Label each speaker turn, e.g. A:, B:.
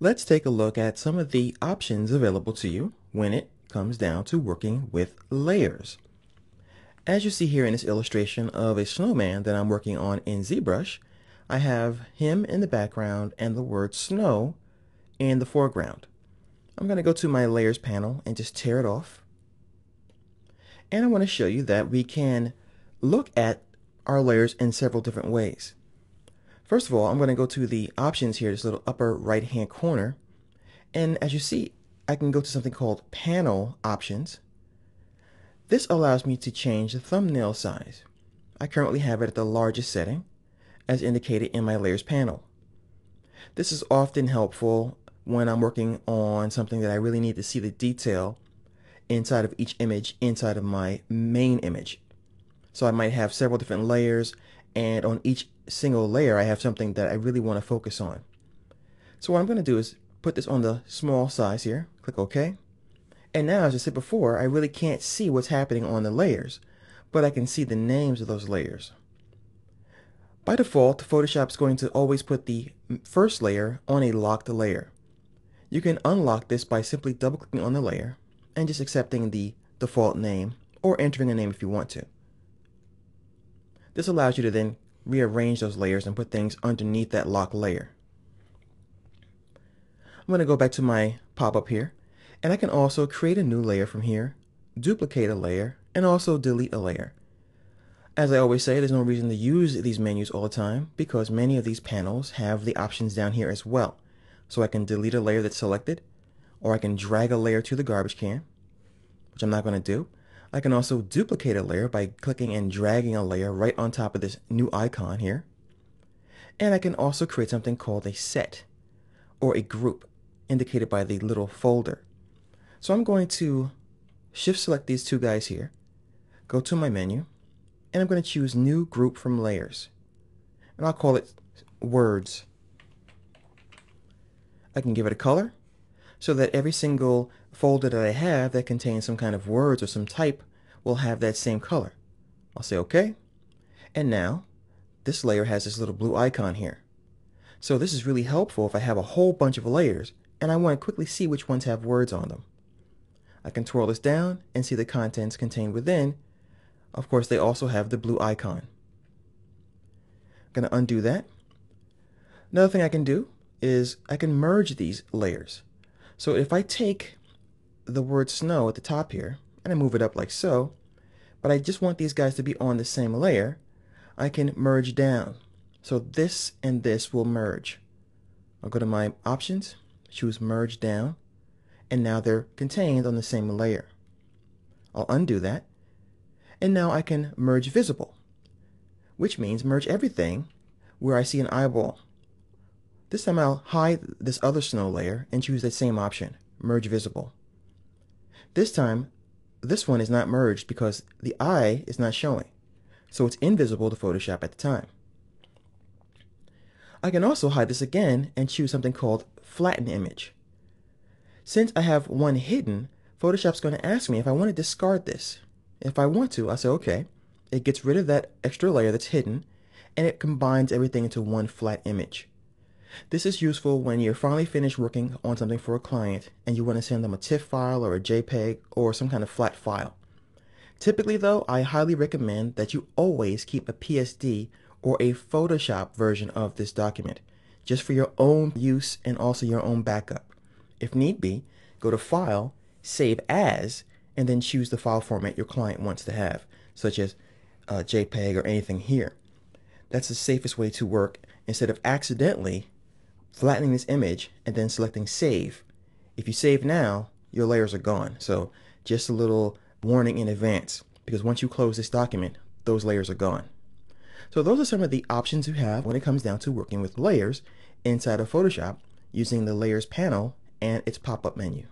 A: Let's take a look at some of the options available to you when it comes down to working with layers. As you see here in this illustration of a snowman that I'm working on in ZBrush, I have him in the background and the word snow in the foreground. I'm going to go to my layers panel and just tear it off. And I want to show you that we can look at our layers in several different ways. First of all, I'm going to go to the options here, this little upper right hand corner. And as you see, I can go to something called panel options. This allows me to change the thumbnail size. I currently have it at the largest setting, as indicated in my layers panel. This is often helpful when I'm working on something that I really need to see the detail inside of each image inside of my main image. So I might have several different layers, and on each single layer I have something that I really want to focus on. So what I'm going to do is put this on the small size here, click OK. And now, as I said before, I really can't see what's happening on the layers, but I can see the names of those layers. By default, Photoshop is going to always put the first layer on a locked layer. You can unlock this by simply double-clicking on the layer and just accepting the default name, or entering a name if you want to. This allows you to then rearrange those layers and put things underneath that locked layer. I'm going to go back to my pop-up here, and I can also create a new layer from here, duplicate a layer, and also delete a layer. As I always say, there's no reason to use these menus all the time because many of these panels have the options down here as well. So I can delete a layer that's selected, or I can drag a layer to the garbage can, which I'm not going to do. I can also duplicate a layer by clicking and dragging a layer right on top of this new icon here. And I can also create something called a set, or a group, indicated by the little folder. So I'm going to shift select these two guys here, go to my menu, and I'm going to choose New Group from Layers. And I'll call it Words. I can give it a color, so that every single folder that I have that contains some kind of words or some type will have that same color. I'll say OK. And now, this layer has this little blue icon here. So this is really helpful if I have a whole bunch of layers and I want to quickly see which ones have words on them. I can twirl this down and see the contents contained within. Of course, they also have the blue icon. I'm going to undo that. Another thing I can do is I can merge these layers. So if I take the word snow at the top here and I move it up like so, but I just want these guys to be on the same layer, I can merge down. So this and this will merge. I'll go to my options, choose merge down, and now they're contained on the same layer. I'll undo that, and now I can merge visible, which means merge everything where I see an eyeball. This time I'll hide this other snow layer and choose that same option, merge visible. This time, this one is not merged because the eye is not showing, so it's invisible to Photoshop at the time. I can also hide this again and choose something called flatten image. Since I have one hidden, Photoshop's going to ask me if I want to discard this. If I want to, I'll say OK. It gets rid of that extra layer that's hidden, and it combines everything into one flat image. This is useful when you're finally finished working on something for a client and you want to send them a TIFF file or a JPEG or some kind of flat file. Typically though, I highly recommend that you always keep a PSD or a Photoshop version of this document, just for your own use and also your own backup. If need be, go to File, Save As, and then choose the file format your client wants to have, such as JPEG or anything here. That's the safest way to work instead of accidentally flattening this image and then selecting Save. If you save now, your layers are gone. So just a little warning in advance, because once you close this document, those layers are gone. So those are some of the options you have when it comes down to working with layers inside of Photoshop using the Layers panel and its pop-up menu.